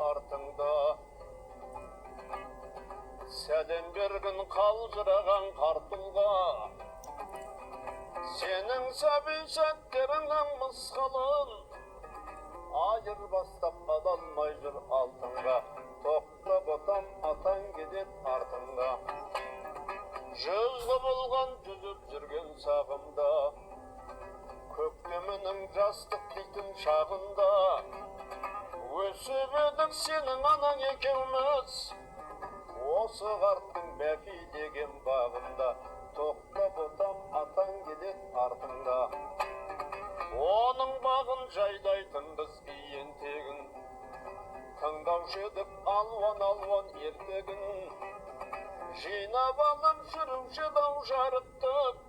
артыңда. Сәлем берген қалжыраған қартылға, сенің сәби сәттеріңнің мысқалын айырбастап қадалмай жүр алтынға. Тоқтап отам атаң кетет артыңда. Жүзгі болған жүзіп жүрген сағымда, көктемінің жастық дейтін шағында, өсіп едік сенің анаң екеуміз, осы қарттың бәпи деген бағында. Тоқтап отам атаң келет артыңда. Оның бағын жайлайтын біз иен тегін, тыңдаушы едік алуан ертегін. Жинап алып жүруші дау жарықтық,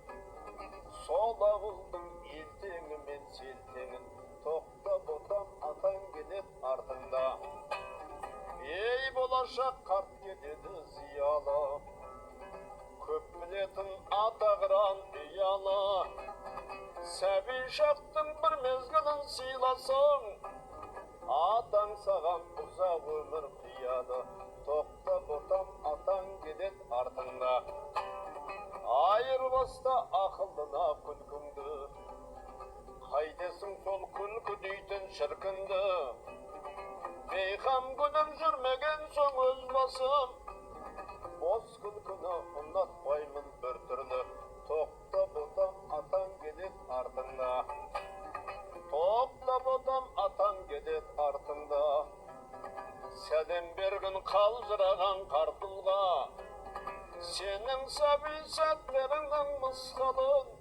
сол ауылдың ертеңі мен селтеңін. Тоқтап отам атаң келет артыңда. Ей болашақ қарт кетеді зиялы, көп білетін ата қыран ұялы. Сәби шақтың бір мезгілін сыйласың, атаң саған ұзақ өмір қияды. Тоқтап отам атаң кетет артыңда. Айырбаста ақылдына күлкіңді, қайтесің сол күлкі дейтін шіркінді. Бейқам күнім жүрмеген соң өз басым, бос күлкіні ұнатпаймын бір түрлі. Тоқтап отам атаң кетет артыңда. Тоқтап отам атаң кетет артыңда. Сәлем берген қалжыраған қартылға, сенің сәби сәттеріңнің мысқалын